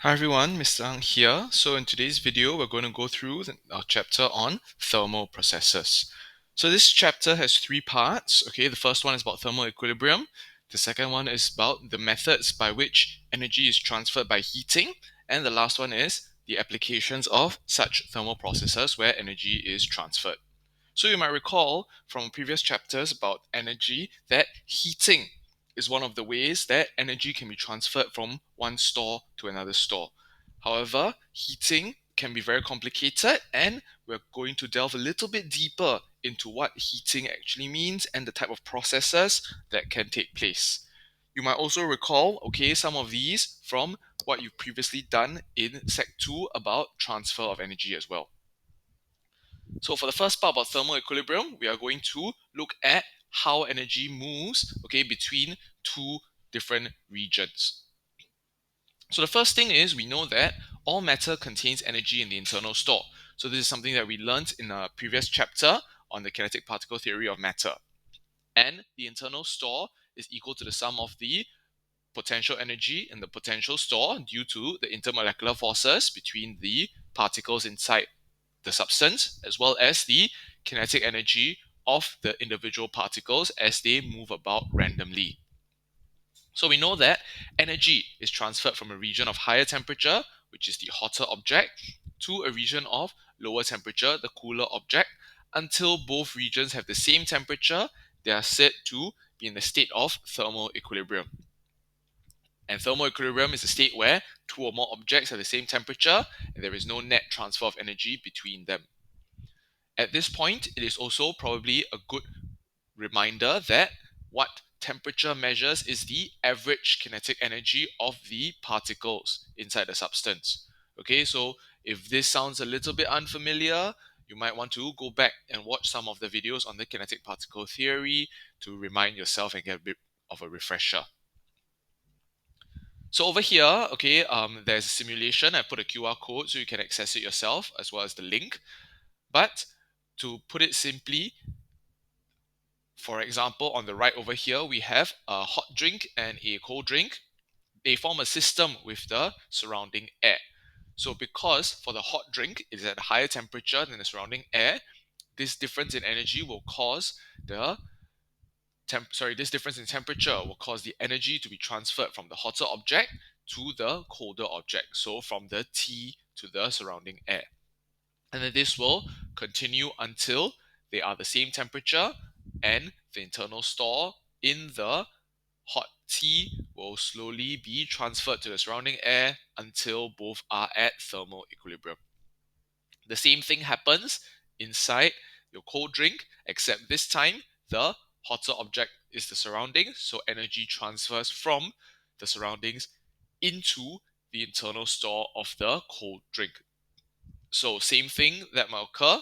Hi everyone, Mr. Ang here. So in today's video, we're going to go through our chapter on thermal processes. So this chapter has three parts. Okay, the first one is about thermal equilibrium. The second one is about the methods by which energy is transferred by heating. And the last one is the applications of such thermal processes where energy is transferred. So you might recall from previous chapters about energy that heating is one of the ways that energy can be transferred from one store to another store. However, heating can be very complicated, and we're going to delve a little bit deeper into what heating actually means and the type of processes that can take place. You might also recall, okay, some of these from what you've previously done in Sec 2 about transfer of energy as well. So for the first part about thermal equilibrium, we are going to look at how energy moves, okay, between two different regions. So the first thing is we know that all matter contains energy in the internal store. So this is something that we learned in a previous chapter on the kinetic particle theory of matter. And the internal store is equal to the sum of the potential energy in the potential store due to the intermolecular forces between the particles inside the substance, as well as the kinetic energy of the individual particles as they move about randomly. So we know that energy is transferred from a region of higher temperature, which is the hotter object, to a region of lower temperature, the cooler object, until both regions have the same temperature. They are said to be in the state of thermal equilibrium. And thermal equilibrium is a state where two or more objects have the same temperature and there is no net transfer of energy between them. At this point, it is also probably a good reminder that what temperature measures is the average kinetic energy of the particles inside the substance. Okay, so if this sounds a little bit unfamiliar, you might want to go back and watch some of the videos on the kinetic particle theory to remind yourself and get a bit of a refresher. So over here, okay, there's a simulation. I put a QR code so you can access it yourself as well as the link. But to put it simply, for example, on the right over here, we have a hot drink and a cold drink. They form a system with the surrounding air. So because for the hot drink it is at a higher temperature than the surrounding air, this difference in energy will cause the this difference in temperature will cause the energy to be transferred from the hotter object to the colder object. So from the tea to the surrounding air. And then this will continue until they are the same temperature and the internal store in the hot tea will slowly be transferred to the surrounding air until both are at thermal equilibrium. The same thing happens inside your cold drink, except this time the hotter object is the surrounding, so energy transfers from the surroundings into the internal store of the cold drink. So same thing that might occur.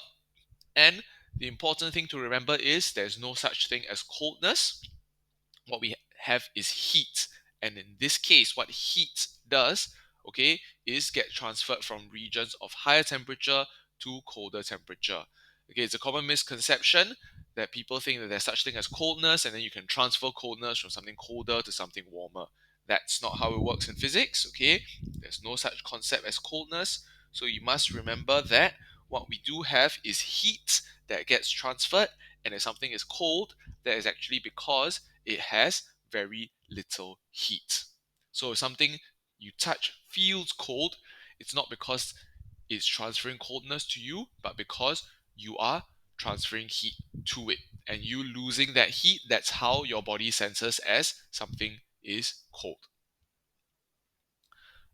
And the important thing to remember is there's no such thing as coldness. What we have is heat. And in this case, what heat does, okay, is get transferred from regions of higher temperature to colder temperature. Okay, it's a common misconception that people think that there's such thing as coldness and then you can transfer coldness from something colder to something warmer. That's not how it works in physics, okay? There's no such concept as coldness. So you must remember that what we do have is heat that gets transferred, and if something is cold, that is actually because it has very little heat. So if something you touch feels cold, it's not because it's transferring coldness to you, but because you are transferring heat to it. And you losing that heat, that's how your body senses as something is cold.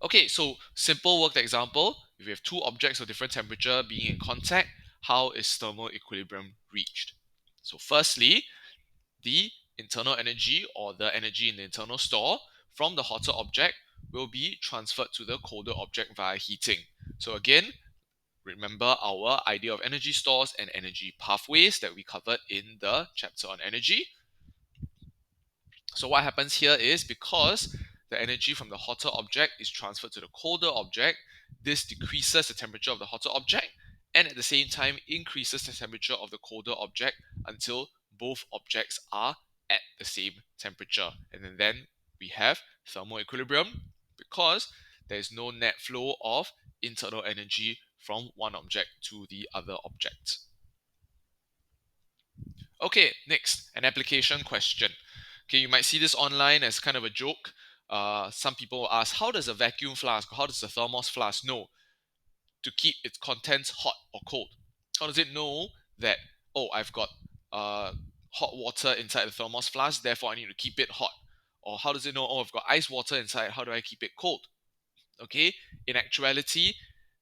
Okay, so simple worked example. If we have two objects of different temperature being in contact, how is thermal equilibrium reached? So firstly, the internal energy or the energy in the internal store from the hotter object will be transferred to the colder object via heating. So again, remember our idea of energy stores and energy pathways that we covered in the chapter on energy. So what happens here is because the energy from the hotter object is transferred to the colder object, this decreases the temperature of the hotter object and at the same time increases the temperature of the colder object until both objects are at the same temperature. And then we have thermal equilibrium because there is no net flow of internal energy from one object to the other object. Okay, next, an application question. Okay, you might see this online as kind of a joke. Some people ask, how does a vacuum flask, how does a thermos flask know to keep its contents hot or cold? How does it know that, oh, I've got hot water inside the thermos flask, therefore I need to keep it hot? Or how does it know, oh, I've got ice water inside, how do I keep it cold? Okay, in actuality,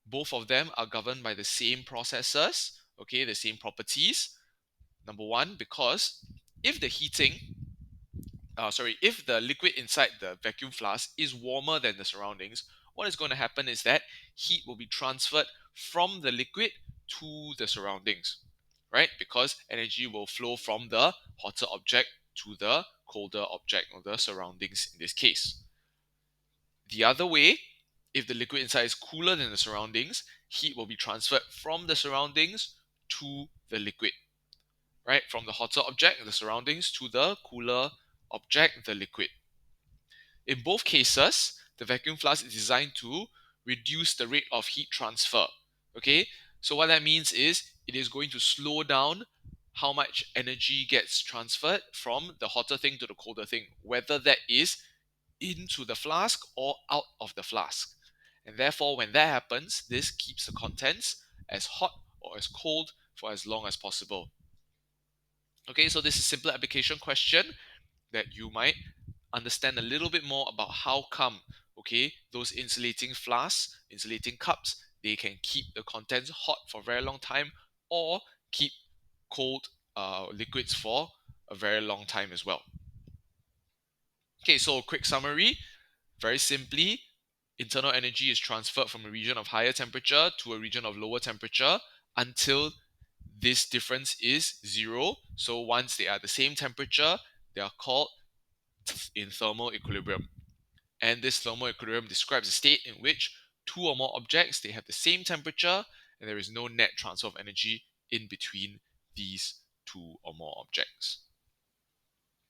both of them are governed by the same processes, okay, the same properties. Number one, because if the if the liquid inside the vacuum flask is warmer than the surroundings, what is going to happen is that heat will be transferred from the liquid to the surroundings, right? Because energy will flow from the hotter object to the colder object or the surroundings in this case. The other way, if the liquid inside is cooler than the surroundings, heat will be transferred from the surroundings to the liquid, right? From the hotter object, the surroundings, to the cooler object, the liquid. In both cases, the vacuum flask is designed to reduce the rate of heat transfer. Okay, so what that means is it is going to slow down how much energy gets transferred from the hotter thing to the colder thing, whether that is into the flask or out of the flask. And therefore, when that happens, this keeps the contents as hot or as cold for as long as possible. Okay, so this is a simple application question that you might understand a little bit more about how come, okay, those insulating flasks, insulating cups, they can keep the contents hot for a very long time or keep cold liquids for a very long time as well. Okay, so a quick summary. Very simply, internal energy is transferred from a region of higher temperature to a region of lower temperature until this difference is zero. So once they are the same temperature, they are called in thermal equilibrium. And this thermal equilibrium describes a state in which two or more objects, they have the same temperature and there is no net transfer of energy in between these two or more objects.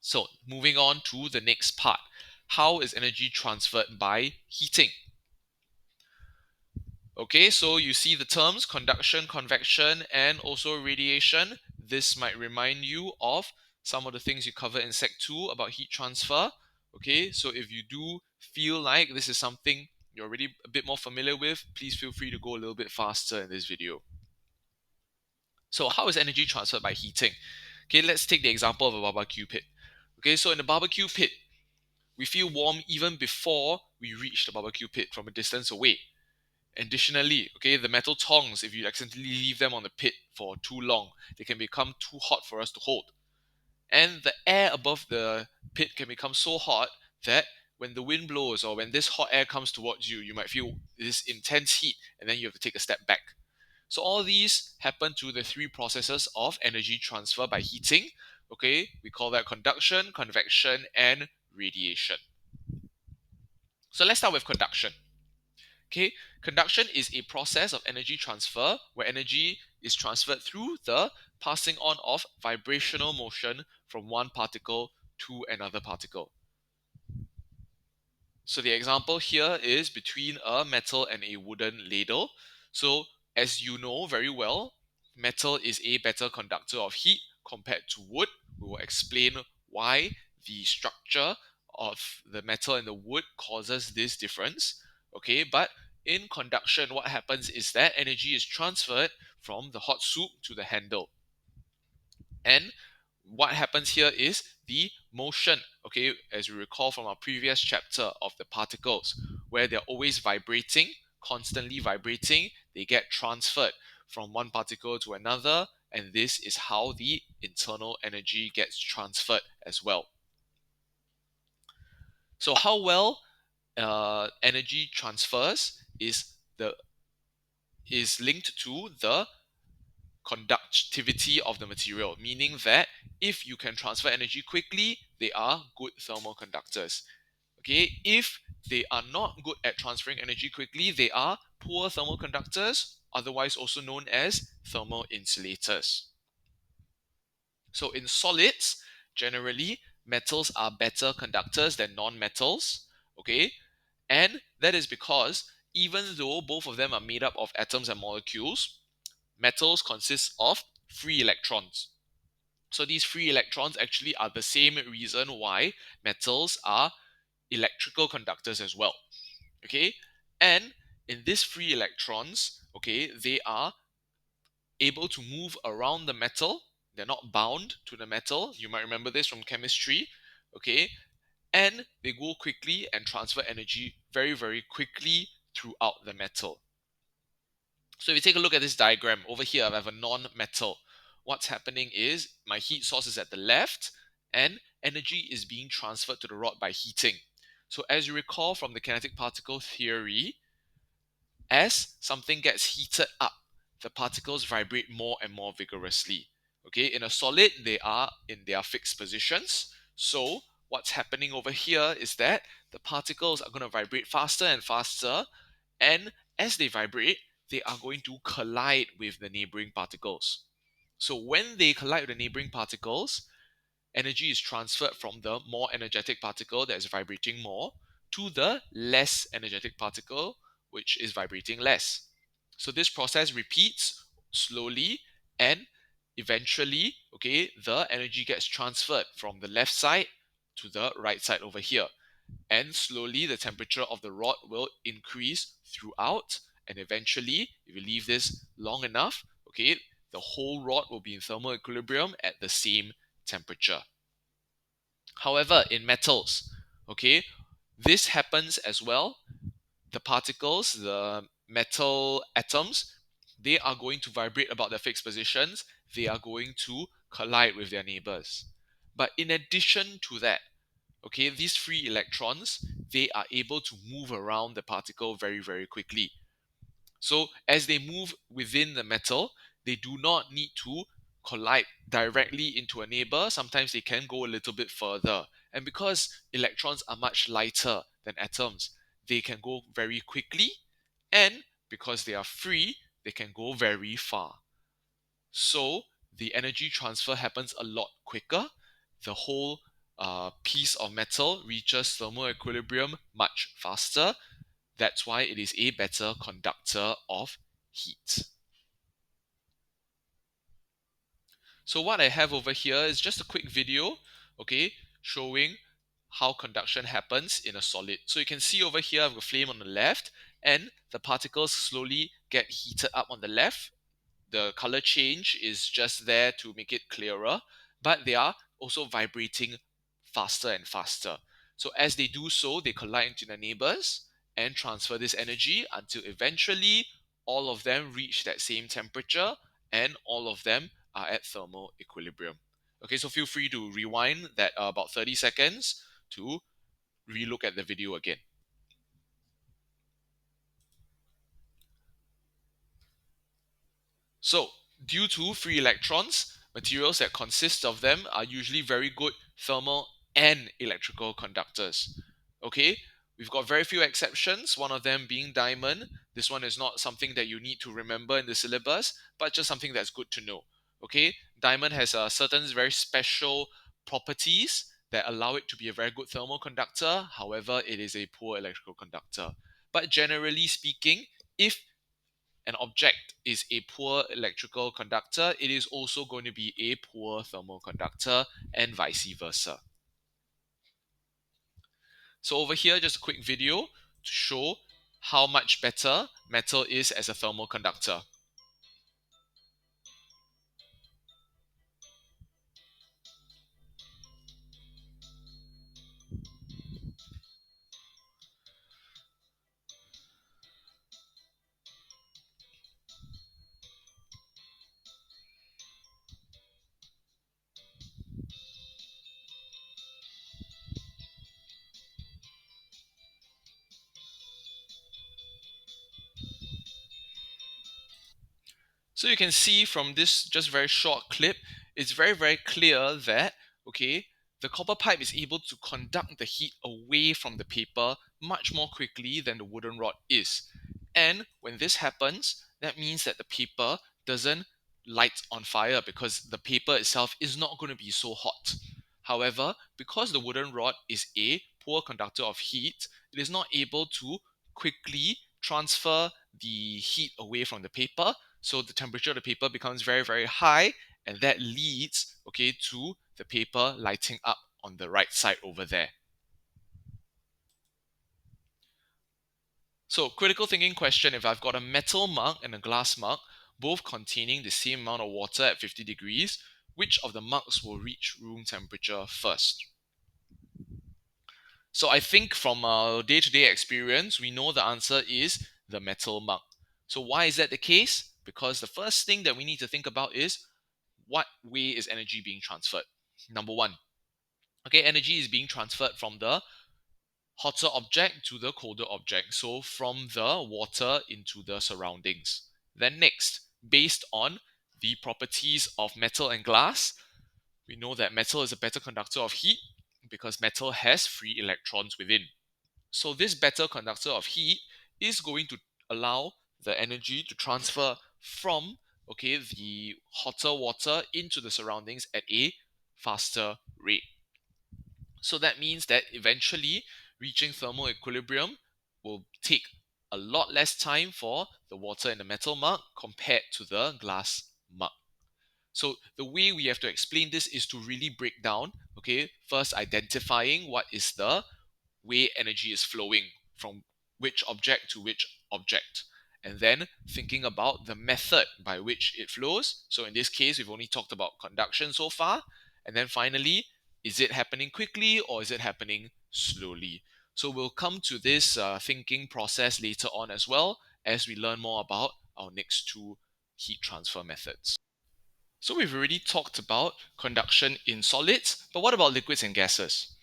So moving on to the next part. How is energy transferred by heating? Okay, so you see the terms conduction, convection, and also radiation. This might remind you of some of the things you covered in Sec 2 about heat transfer. Okay, so if you do feel like this is something you're already a bit more familiar with, please feel free to go a little bit faster in this video. So how is energy transferred by heating? Okay, let's take the example of a barbecue pit. Okay, so in the barbecue pit, we feel warm even before we reach the barbecue pit from a distance away. Additionally, okay, the metal tongs, if you accidentally leave them on the pit for too long, they can become too hot for us to hold. And the air above the pit can become so hot that when the wind blows or when this hot air comes towards you, you might feel this intense heat and then you have to take a step back. So all these happen to the three processes of energy transfer by heating. Okay, we call that conduction, convection, and radiation. So let's start with conduction. Okay, conduction is a process of energy transfer where energy is transferred through the passing on of vibrational motion from one particle to another particle. So the example here is between a metal and a wooden ladle. So as you know very well, metal is a better conductor of heat compared to wood. We will explain why the structure of the metal and the wood causes this difference. Okay, but in conduction, what happens is that energy is transferred from the hot soup to the handle. And what happens here is the motion, okay, as we recall from our previous chapter of the particles, where they're always vibrating, constantly vibrating, they get transferred from one particle to another, and this is how the internal energy gets transferred as well. So, how well energy transfers is linked to the conductivity of the material, meaning that if you can transfer energy quickly, they are good thermal conductors. Okay, if they are not good at transferring energy quickly, they are poor thermal conductors, otherwise also known as thermal insulators. So in solids, generally, metals are better conductors than non-metals. Okay, And that is because even though both of them are made up of atoms and molecules, metals consist of free electrons. So these free electrons actually are the same reason why metals are electrical conductors as well. Okay, and in these free electrons, okay, they are able to move around the metal. They're not bound to the metal. You might remember this from chemistry. Okay, and they go quickly and transfer energy very, very quickly throughout the metal. So if you take a look at this diagram, over here I have a non-metal. What's happening is my heat source is at the left and energy is being transferred to the rod by heating. So as you recall from the kinetic particle theory, as something gets heated up, the particles vibrate more and more vigorously. Okay, in a solid, they are in their fixed positions. So what's happening over here is that the particles are going to vibrate faster and faster, and as they vibrate, they are going to collide with the neighboring particles. So when they collide with the neighboring particles, energy is transferred from the more energetic particle that is vibrating more to the less energetic particle which is vibrating less. So this process repeats slowly, and eventually, okay, the energy gets transferred from the left side to the right side over here. And slowly the temperature of the rod will increase throughout, and eventually, if you leave this long enough, okay, the whole rod will be in thermal equilibrium at the same temperature. However, in metals, okay, this happens as well. The particles, the metal atoms, they are going to vibrate about their fixed positions. They are going to collide with their neighbors. But in addition to that, okay, these free electrons, they are able to move around the particle very, very quickly. So as they move within the metal, they do not need to collide directly into a neighbor. Sometimes they can go a little bit further. And because electrons are much lighter than atoms, they can go very quickly. And because they are free, they can go very far. So the energy transfer happens a lot quicker. The whole piece of metal reaches thermal equilibrium much faster. That's why it is a better conductor of heat. So what I have over here is just a quick video, okay, showing how conduction happens in a solid. So you can see over here I have a flame on the left, and the particles slowly get heated up on the left. The color change is just there to make it clearer, but they are also vibrating faster and faster. So as they do so, they collide into their neighbors and transfer this energy until eventually all of them reach that same temperature and all of them are at thermal equilibrium. Okay, so feel free to rewind that about 30 seconds to relook at the video again. So, due to free electrons, materials that consist of them are usually very good thermal and electrical conductors. Okay, we've got very few exceptions, one of them being diamond. This one is not something that you need to remember in the syllabus, but just something that's good to know. Okay, diamond has certain very special properties that allow it to be a very good thermal conductor. However, it is a poor electrical conductor. But generally speaking, if an object is a poor electrical conductor, it is also going to be a poor thermal conductor, and vice versa. So over here, just a quick video to show how much better metal is as a thermal conductor. So you can see from this just very short clip, it's very, very clear that, okay, the copper pipe is able to conduct the heat away from the paper much more quickly than the wooden rod is. And when this happens, that means that the paper doesn't light on fire because the paper itself is not going to be so hot. However, because the wooden rod is a poor conductor of heat, it is not able to quickly transfer the heat away from the paper. So the temperature of the paper becomes very, very high, and that leads, okay, to the paper lighting up on the right side over there. So, critical thinking question: if I've got a metal mug and a glass mug, both containing the same amount of water at 50 degrees, which of the mugs will reach room temperature first? So, I think from our day to day experience, we know the answer is the metal mug. So, why is that the case? Because the first thing that we need to think about is what way is energy being transferred? Number one, okay, energy is being transferred from the hotter object to the colder object. So from the water into the surroundings. Then next, based on the properties of metal and glass, we know that metal is a better conductor of heat because metal has free electrons within. So this better conductor of heat is going to allow the energy to transfer from, okay, the hotter water into the surroundings at a faster rate. So that means that eventually reaching thermal equilibrium will take a lot less time for the water in the metal mug compared to the glass mug. So the way we have to explain this is to really break down, okay, first identifying what is the way energy is flowing from which object to which object, and then thinking about the method by which it flows. So in this case, we've only talked about conduction so far. And then finally, is it happening quickly or is it happening slowly? So we'll come to this thinking process later on as well as we learn more about our next two heat transfer methods. So we've already talked about conduction in solids, but what about liquids and gases?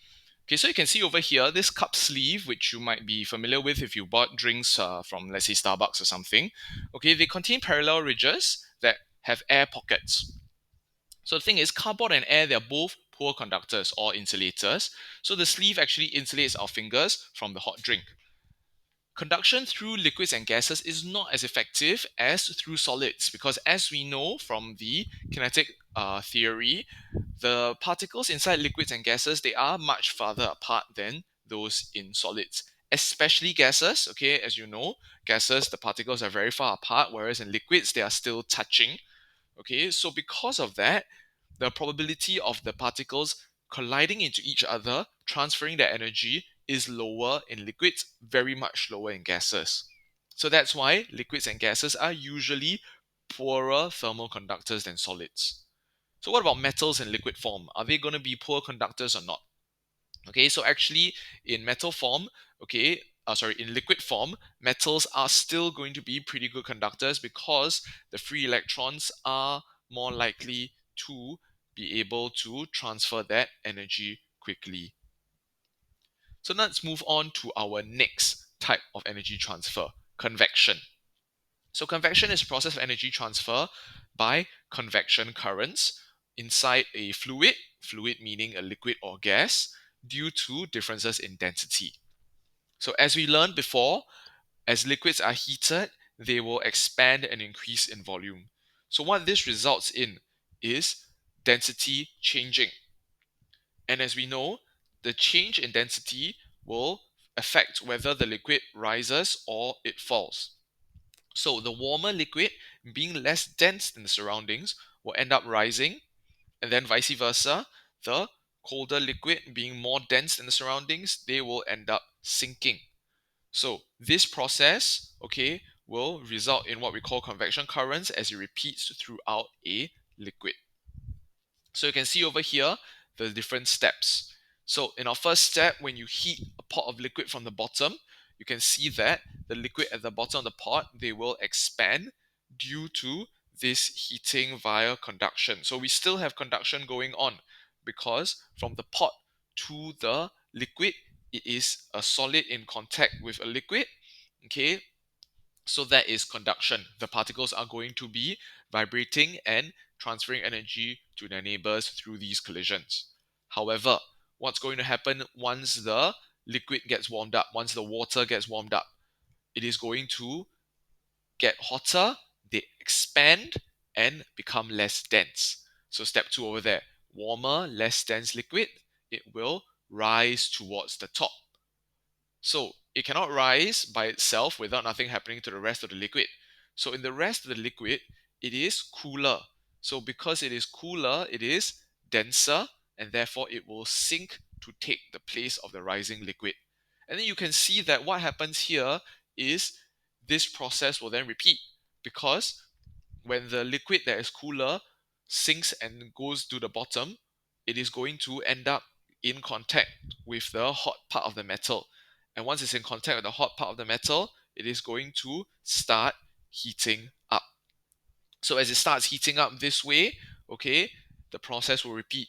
Okay, so you can see over here this cup sleeve, which you might be familiar with if you bought drinks from, let's say, Starbucks or something. Okay, they contain parallel ridges that have air pockets. So the thing is, cardboard and air, they're both poor conductors or insulators. So the sleeve actually insulates our fingers from the hot drink. Conduction through liquids and gases is not as effective as through solids because, as we know from the kinetic theory, the particles inside liquids and gases, they are much farther apart than those in solids, especially gases. Okay, as you know, gases, the particles are very far apart, whereas in liquids they are still touching. Okay, so because of that, the probability of the particles colliding into each other, transferring their energy, is lower in liquids, very much lower in gases. So that's why liquids and gases are usually poorer thermal conductors than solids. So what about metals in liquid form? Are they going to be poor conductors or not? Okay, so actually in metal form, okay, in liquid form, metals are still going to be pretty good conductors because the free electrons are more likely to be able to transfer that energy quickly. So let's move on to our next type of energy transfer, convection. So convection is a process of energy transfer by convection currents inside a fluid meaning a liquid or gas, due to differences in density. So as we learned before, as liquids are heated, they will expand and increase in volume. So what this results in is density changing. And as we know, the change in density will affect whether the liquid rises or it falls. So the warmer liquid, being less dense than the surroundings, will end up rising, and then vice versa. The colder liquid, being more dense than the surroundings, they will end up sinking. So this process, okay, will result in what we call convection currents as it repeats throughout a liquid. So you can see over here the different steps. So in our first step, when you heat a pot of liquid from the bottom, you can see that the liquid at the bottom of the pot, they will expand due to this heating via conduction. So we still have conduction going on because from the pot to the liquid, it is a solid in contact with a liquid. Okay, so that is conduction. The particles are going to be vibrating and transferring energy to their neighbors through these collisions. However, what's going to happen once the liquid gets warmed up, once the water gets warmed up? It is going to get hotter, they expand and become less dense. So step two over there, warmer, less dense liquid, it will rise towards the top. So it cannot rise by itself without nothing happening to the rest of the liquid. So in the rest of the liquid, it is cooler. So because it is cooler, it is denser, and therefore it will sink to take the place of the rising liquid. And then you can see that what happens here is this process will then repeat, because when the liquid that is cooler sinks and goes to the bottom, it is going to end up in contact with the hot part of the metal. And once it's in contact with the hot part of the metal, it is going to start heating up. So as it starts heating up this way, okay, the process will repeat.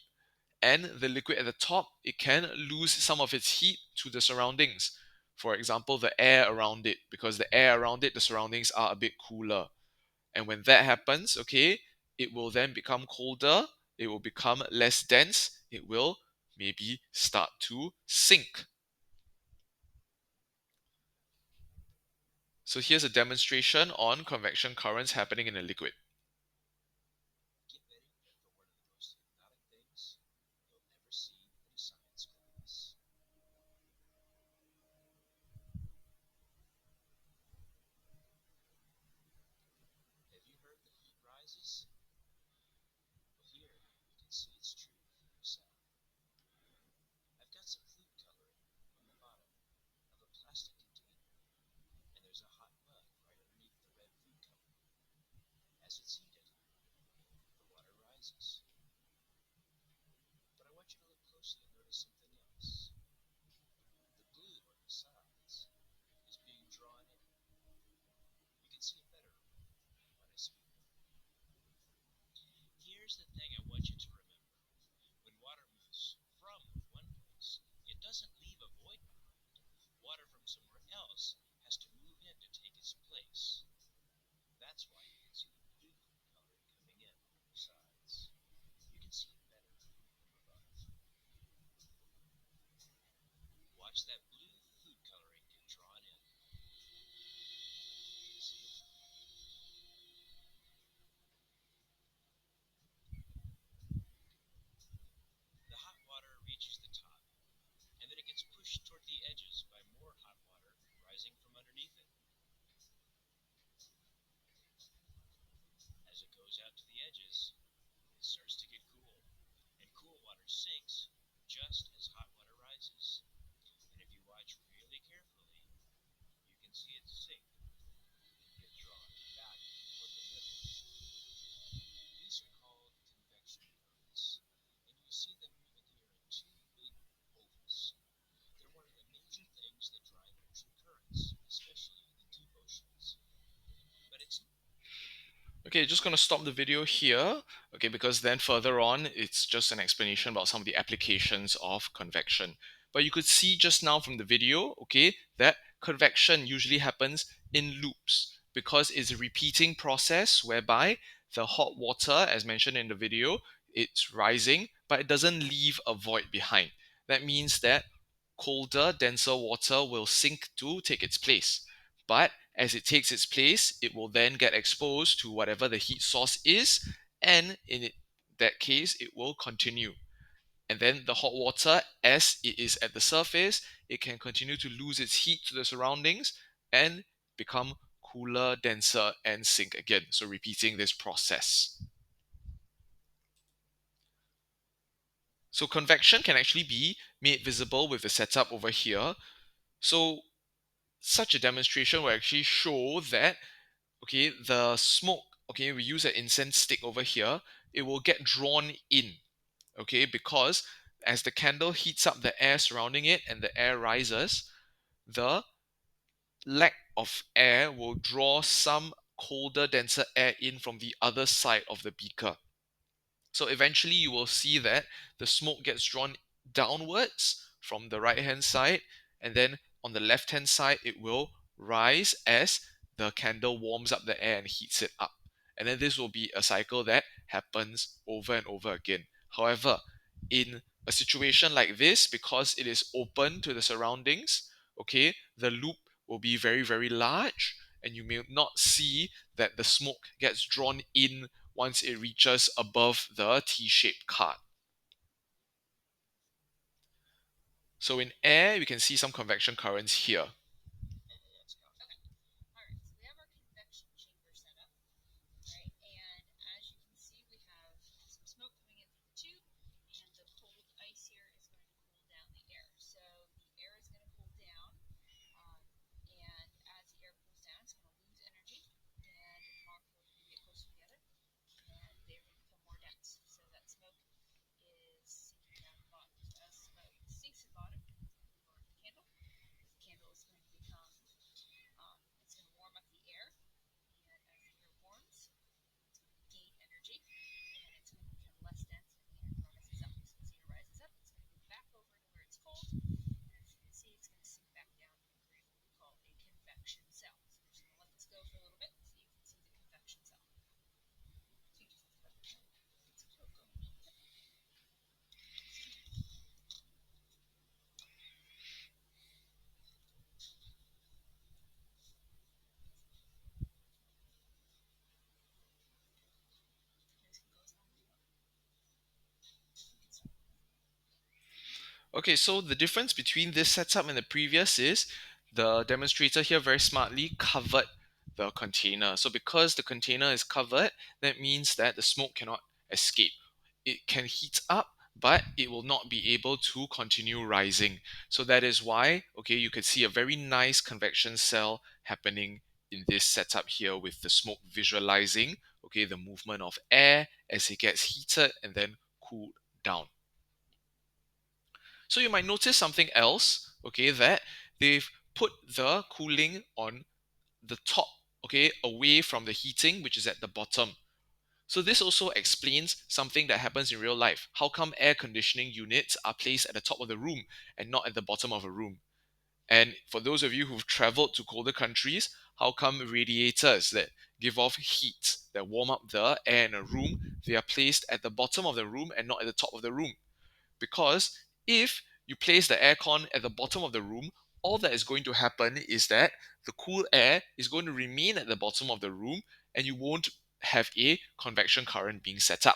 And the liquid at the top, it can lose some of its heat to the surroundings. For example, the air around it, because the air around it, the surroundings are a bit cooler. And when that happens, okay, it will then become colder, it will become less dense, it will maybe start to sink. So here's a demonstration on convection currents happening in a liquid. Okay, just going to stop the video here, okay, because then further on, it's just an explanation about some of the applications of convection. But you could see just now from the video, okay, that convection usually happens in loops because it's a repeating process whereby the hot water, as mentioned in the video, it's rising, but it doesn't leave a void behind. That means that colder, denser water will sink to take its place. But as it takes its place, it will then get exposed to whatever the heat source is, and that case, it will continue. And then the hot water, as it is at the surface, it can continue to lose its heat to the surroundings and become cooler, denser, and sink again. So repeating this process. So convection can actually be made visible with the setup over here. So such a demonstration will actually show that, okay, the smoke, okay, we use an incense stick over here, it will get drawn in, okay, because as the candle heats up the air surrounding it and the air rises, the lack of air will draw some colder, denser air in from the other side of the beaker. So eventually you will see that the smoke gets drawn downwards from the right hand side, and then on the left hand side it will rise as the candle warms up the air and heats it up. And then this will be a cycle that happens over and over again. However, in a situation like this, because it is open to the surroundings, okay, the loop will be very, very large, and you may not see that the smoke gets drawn in once it reaches above the T-shaped card. So in air, we can see some convection currents here. Okay, so the difference between this setup and the previous is the demonstrator here very smartly covered the container. So because the container is covered, that means that the smoke cannot escape. It can heat up, but it will not be able to continue rising. So that is why, okay, you could see a very nice convection cell happening in this setup here with the smoke visualizing, okay, the movement of air as it gets heated and then cooled down. So you might notice something else, okay, that they've put the cooling on the top, okay, away from the heating, which is at the bottom. So this also explains something that happens in real life. How come air conditioning units are placed at the top of the room and not at the bottom of a room? And for those of you who've traveled to colder countries, how come radiators that give off heat, that warm up the air in a room, they are placed at the bottom of the room and not at the top of the room? Because if you place the aircon at the bottom of the room, all that is going to happen is that the cool air is going to remain at the bottom of the room and you won't have a convection current being set up.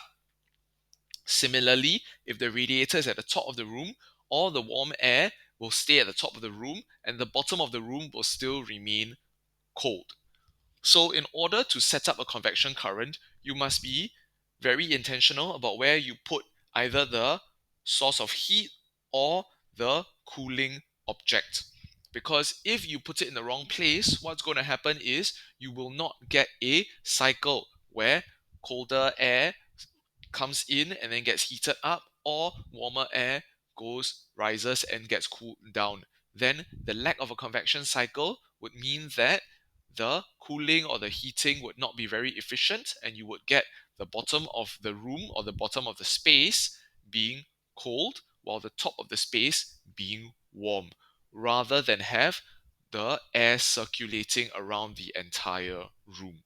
Similarly, if the radiator is at the top of the room, all the warm air will stay at the top of the room and the bottom of the room will still remain cold. So, in order to set up a convection current, you must be very intentional about where you put either the source of heat or the cooling object. Because if you put it in the wrong place, what's going to happen is you will not get a cycle where colder air comes in and then gets heated up, or warmer air rises and gets cooled down. Then the lack of a convection cycle would mean that the cooling or the heating would not be very efficient, and you would get the bottom of the room or the bottom of the space being cold while the top of the space being warm, rather than have the air circulating around the entire room.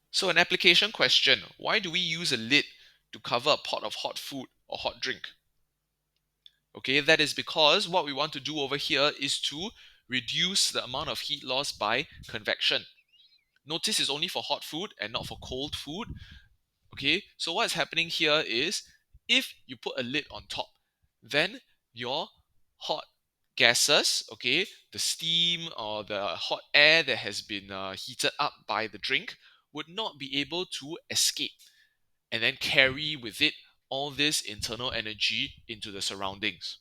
So, an application question: why do we use a lid to cover a pot of hot food or hot drink? Okay, that is because what we want to do over here is to reduce the amount of heat loss by convection. Notice it's only for hot food and not for cold food. Okay, so what's happening here is if you put a lid on top, then your hot gases, okay, the steam or the hot air that has been heated up by the drink would not be able to escape and then carry with it all this internal energy into the surroundings.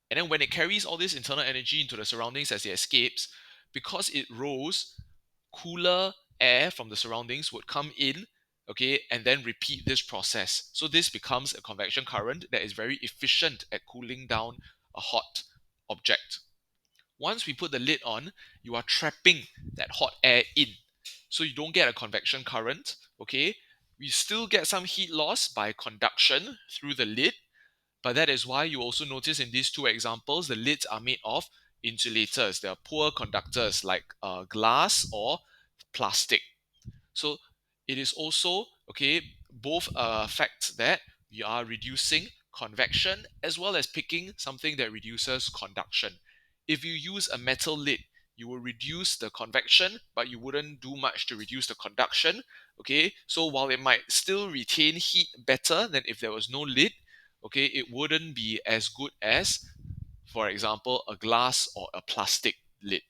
And then when it carries all this internal energy into the surroundings as it escapes, because it rose, cooler air from the surroundings would come in, okay, and then repeat this process. So this becomes a convection current that is very efficient at cooling down a hot object. Once we put the lid on, you are trapping that hot air in. So you don't get a convection current, okay? We still get some heat loss by conduction through the lid, but that is why you also notice in these two examples, the lids are made of insulators. They are poor conductors like glass or plastic. So it is also, okay, both fact that we are reducing convection as well as picking something that reduces conduction. If you use a metal lid, you will reduce the convection, but you wouldn't do much to reduce the conduction. Okay, so while it might still retain heat better than if there was no lid, okay, it wouldn't be as good as, for example, a glass or a plastic lid.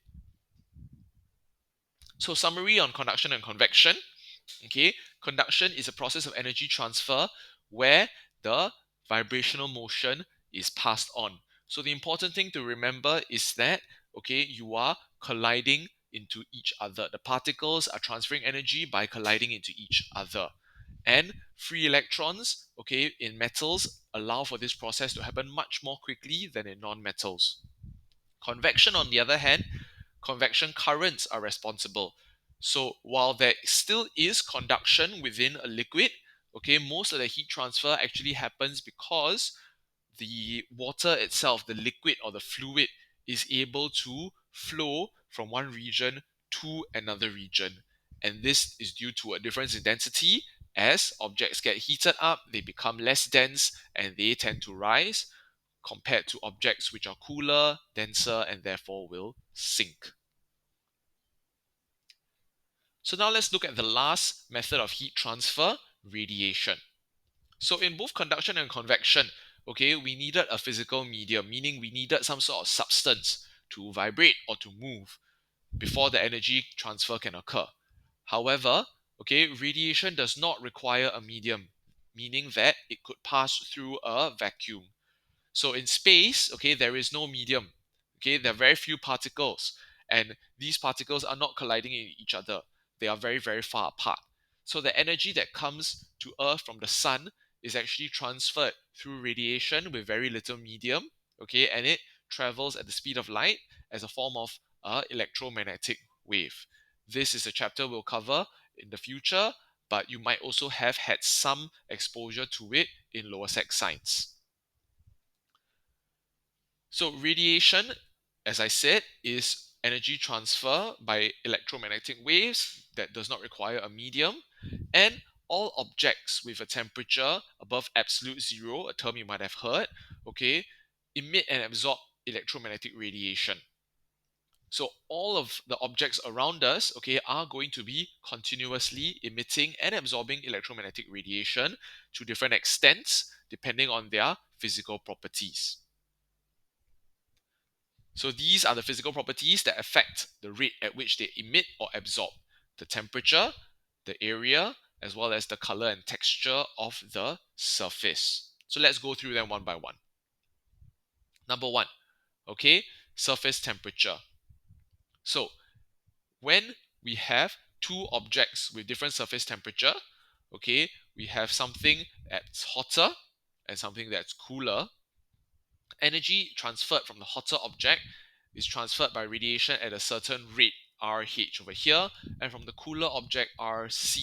So, summary on conduction and convection. Okay, conduction is a process of energy transfer where the vibrational motion is passed on. So the important thing to remember is that, okay, you are colliding into each other. The particles are transferring energy by colliding into each other. And free electrons, okay, in metals allow for this process to happen much more quickly than in non-metals. Convection, on the other hand, convection currents are responsible. So while there still is conduction within a liquid, okay, most of the heat transfer actually happens because the water itself, the liquid or the fluid, is able to flow from one region to another region. And this is due to a difference in density. As objects get heated up, they become less dense and they tend to rise compared to objects which are cooler, denser, and therefore will sink. So now let's look at the last method of heat transfer, radiation. So in both conduction and convection, okay, we needed a physical medium, meaning we needed some sort of substance to vibrate or to move before the energy transfer can occur. However, okay, radiation does not require a medium, meaning that it could pass through a vacuum. So in space, okay, there is no medium. Okay, there are very few particles, and these particles are not colliding in each other. They are very, very far apart. So the energy that comes to Earth from the sun is actually transferred through radiation with very little medium, okay, and it travels at the speed of light as a form of electromagnetic wave. This is a chapter we'll cover in the future, but you might also have had some exposure to it in lower sec science. So radiation, as I said, is energy transfer by electromagnetic waves that does not require a medium, and all objects with a temperature above absolute zero, a term you might have heard, okay, emit and absorb electromagnetic radiation. So all of the objects around us, okay, are going to be continuously emitting and absorbing electromagnetic radiation to different extents depending on their physical properties. So these are the physical properties that affect the rate at which they emit or absorb: the temperature, the area, as well as the color and texture of the surface. So let's go through them one by one. Number one, okay, surface temperature. So when we have two objects with different surface temperature, okay, we have something that's hotter and something that's cooler. Energy transferred from the hotter object is transferred by radiation at a certain rate, Rh over here, and from the cooler object, Rc.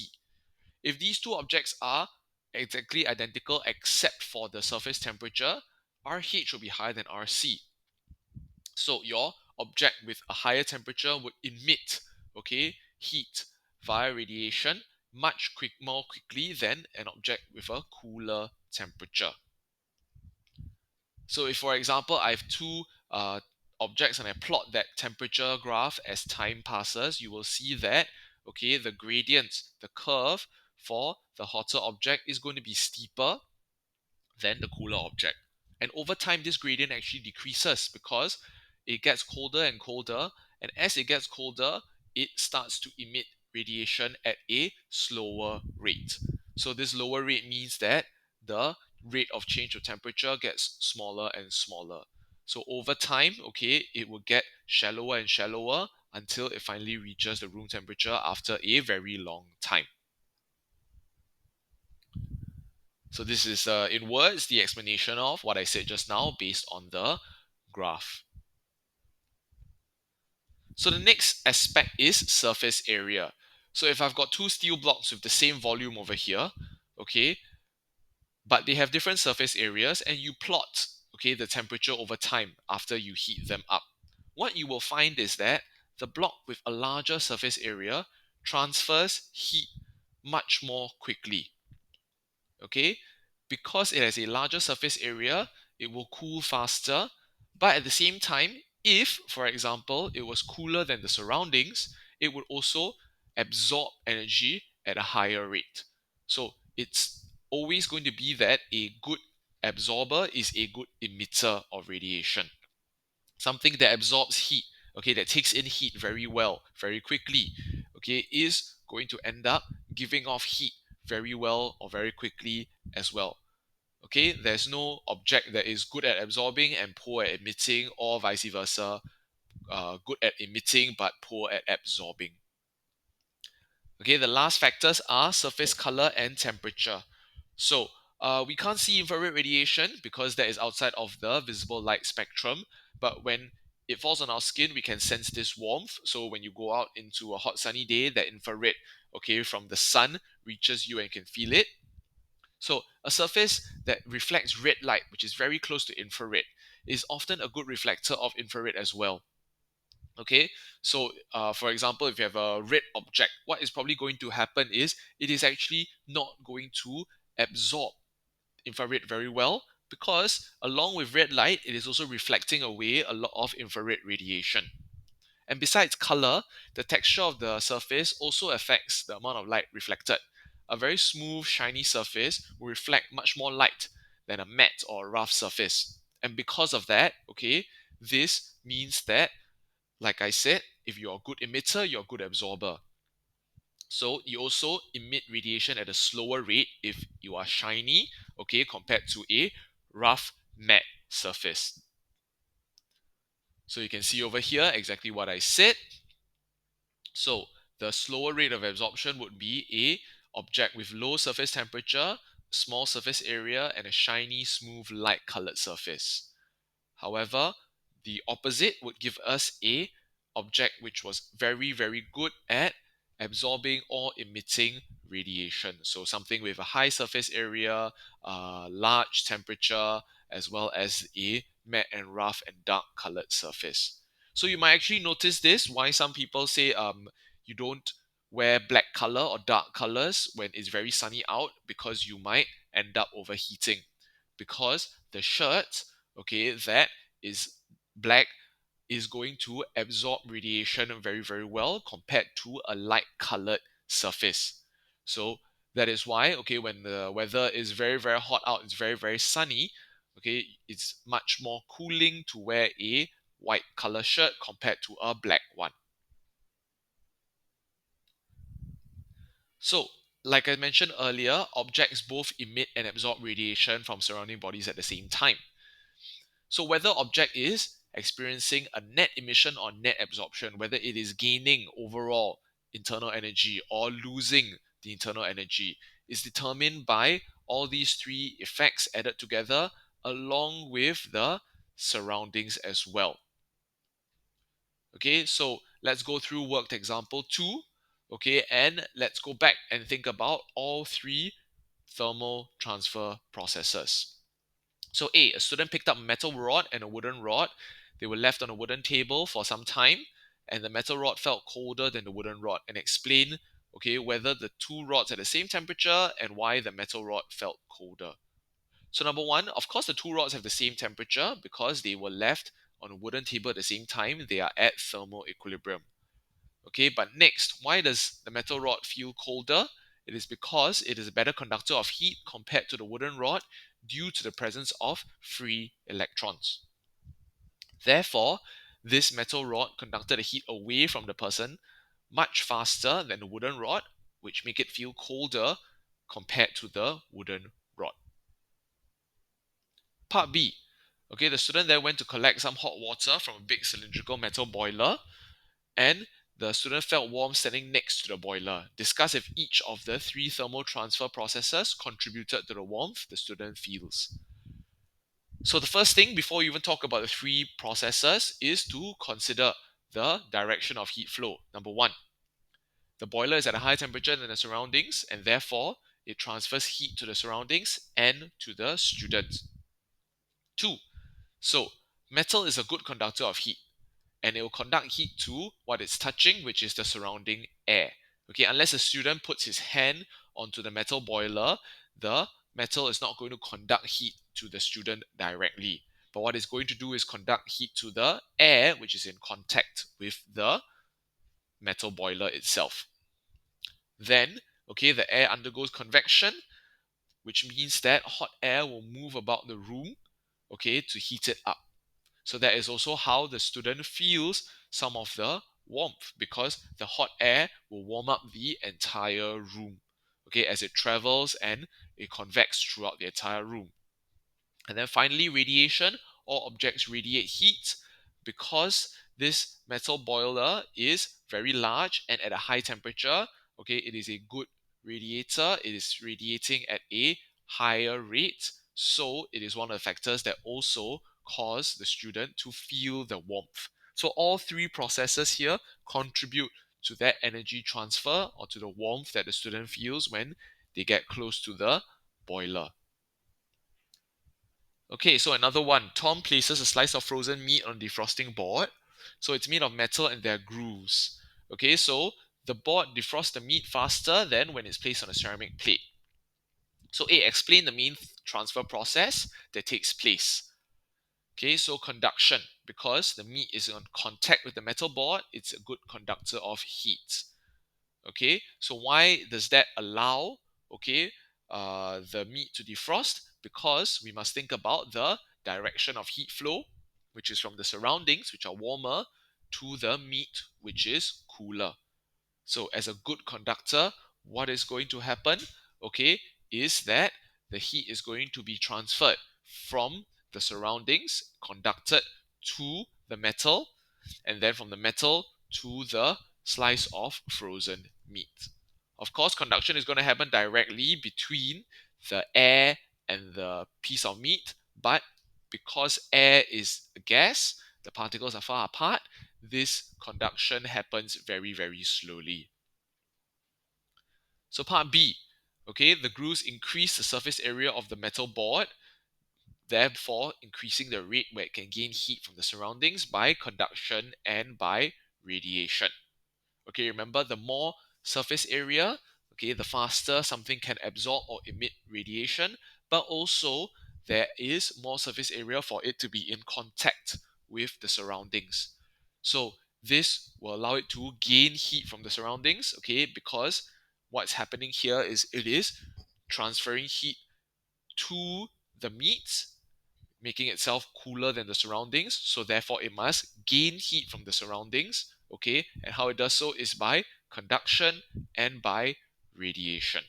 If these two objects are exactly identical except for the surface temperature, Rh will be higher than Rc. So your object with a higher temperature would emit, okay, heat via radiation more quickly than an object with a cooler temperature. So if, for example, I have two objects and I plot that temperature graph as time passes, you will see that, okay, the gradient, the curve for the hotter object is going to be steeper than the cooler object. And over time, this gradient actually decreases because it gets colder and colder. And as it gets colder, it starts to emit radiation at a slower rate. So this lower rate means that the rate of change of temperature gets smaller and smaller. So over time, okay, it will get shallower and shallower until it finally reaches the room temperature after a very long time. So this is, in words, the explanation of what I said just now based on the graph. So the next aspect is surface area. So if I've got two steel blocks with the same volume over here, okay, but they have different surface areas, and you plot, okay, the temperature over time after you heat them up, what you will find is that the block with a larger surface area transfers heat much more quickly. Okay, because it has a larger surface area, it will cool faster. But at the same time, if, for example, it was cooler than the surroundings, it would also absorb energy at a higher rate. So it's always going to be that a good absorber is a good emitter of radiation. Something that absorbs heat, okay, that takes in heat very well, very quickly, okay, is going to end up giving off heat very well or very quickly as well. Okay, there's no object that is good at absorbing and poor at emitting, or vice versa, good at emitting but poor at absorbing. Okay, the last factors are surface color and temperature. So we can't see infrared radiation because that is outside of the visible light spectrum. But when it falls on our skin, we can sense this warmth. So when you go out into a hot sunny day, that infrared, okay, from the sun reaches you and you can feel it. So a surface that reflects red light, which is very close to infrared, is often a good reflector of infrared as well. Okay, so for example, if you have a red object, what is probably going to happen is it is actually not going to absorb infrared very well, because along with red light, it is also reflecting away a lot of infrared radiation. And besides color, the texture of the surface also affects the amount of light reflected. a very smooth, shiny surface will reflect much more light than a matte or a rough surface. And because of that, okay, this means that, like I said, if you're a good emitter, you're a good absorber. So you also emit radiation at a slower rate if you are shiny, okay, compared to a rough matte surface. So you can see over here exactly what I said. So the slower rate of absorption would be a object with low surface temperature, small surface area, and a shiny, smooth, light colored surface. However, the opposite would give us a object which was very, very good at absorbing or emitting radiation. So something with a high surface area, large temperature, as well as a matte and rough and dark colored surface. So you might actually notice this, why some people say you don't wear black color or dark colors when it's very sunny out, because you might end up overheating. Because the shirt, okay, that is black is going to absorb radiation very, very well compared to a light colored surface. So that is why, okay, when the weather is very, very hot out, it's very, very sunny, okay, it's much more cooling to wear a white color shirt compared to a black one. So, like I mentioned earlier, objects both emit and absorb radiation from surrounding bodies at the same time. So whether object is experiencing a net emission or net absorption, whether it is gaining overall internal energy or losing the internal energy, is determined by all these three effects added together along with the surroundings as well. Okay, so let's go through worked example 2. Okay, and let's go back and think about all three thermal transfer processes. So A student picked up a metal rod and a wooden rod. They were left on a wooden table for some time, and the metal rod felt colder than the wooden rod. And explain, okay, whether the two rods at the same temperature and why the metal rod felt colder. So number one, of course, the two rods have the same temperature because they were left on a wooden table at the same time. They are at thermal equilibrium. Okay, but next, why does the metal rod feel colder? It is because it is a better conductor of heat compared to the wooden rod due to the presence of free electrons. Therefore, this metal rod conducted the heat away from the person much faster than the wooden rod, which make it feel colder compared to the wooden rod. Part B. Okay, the student then went to collect some hot water from a big cylindrical metal boiler, and the student felt warm standing next to the boiler. Discuss if each of the three thermal transfer processes contributed to the warmth the student feels. So the first thing, before you even talk about the three processes, is to consider the direction of heat flow. Number one, the boiler is at a higher temperature than the surroundings, and therefore it transfers heat to the surroundings and to the student. Two, so metal is a good conductor of heat, and it will conduct heat to what it's touching, which is the surrounding air. Okay, unless a student puts his hand onto the metal boiler, the metal is not going to conduct heat to the student directly. But what it's going to do is conduct heat to the air, which is in contact with the metal boiler itself. Then, okay, the air undergoes convection, which means that hot air will move about the room, okay, to heat it up. So that is also how the student feels some of the warmth, because the hot air will warm up the entire room, okay, as it travels and it convects throughout the entire room. And then finally, radiation. All objects radiate heat because this metal boiler is very large and at a high temperature. Okay, it is a good radiator. It is radiating at a higher rate. So it is one of the factors that also cause the student to feel the warmth. So all three processes here contribute to that energy transfer or to the warmth that the student feels when they get close to the boiler. Okay, so another one. Tom places a slice of frozen meat on the defrosting board. So it's made of metal and there are grooves. Okay, so the board defrosts the meat faster than when it's placed on a ceramic plate. So A, explain the main transfer process that takes place. Okay, so conduction. Because the meat is in contact with the metal board, it's a good conductor of heat. Okay, so why does that allow okay, the meat to defrost, because we must think about the direction of heat flow, which is from the surroundings, which are warmer, to the meat, which is cooler. So, as a good conductor, what is going to happen, okay, is that the heat is going to be transferred from the surroundings, conducted to the metal, and then from the metal to the slice of frozen meat. Of course, conduction is going to happen directly between the air and the piece of meat, but because air is a gas, the particles are far apart, this conduction happens very, very slowly. So part B, okay, the grooves increase the surface area of the metal board, therefore increasing the rate where it can gain heat from the surroundings by conduction and by radiation. Okay, remember, the more surface area, okay, the faster something can absorb or emit radiation, but also there is more surface area for it to be in contact with the surroundings. So this will allow it to gain heat from the surroundings, okay, because what's happening here is it is transferring heat to the meat, making itself cooler than the surroundings, so therefore it must gain heat from the surroundings, okay, and how it does so is by conduction and by radiation.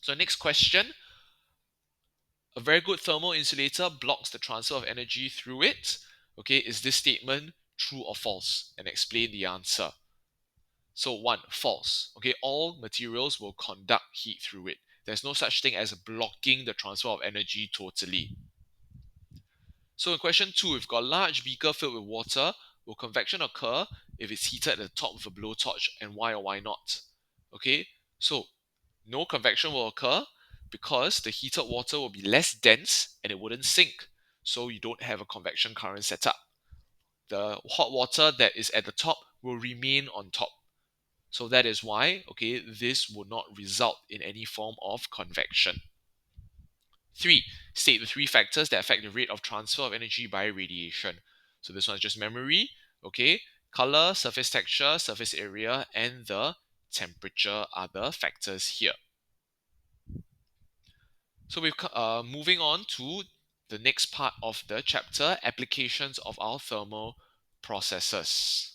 So next question, a very good thermal insulator blocks the transfer of energy through it, okay, is this statement true or false? And explain the answer. So one, false, okay, all materials will conduct heat through it. There's no such thing as blocking the transfer of energy totally. So in question 2, we've got a large beaker filled with water. Will convection occur if it's heated at the top of a blowtorch, and why or why not? Okay, so no convection will occur because the heated water will be less dense and it wouldn't sink. So you don't have a convection current set up. The hot water that is at the top will remain on top. So that is why, okay, this will not result in any form of convection. 3. State the 3 factors that affect the rate of transfer of energy by radiation. So this one is just memory, okay? Color, surface texture, surface area, and the temperature are the factors here. So we're moving on to the next part of the chapter, applications of our thermal processes.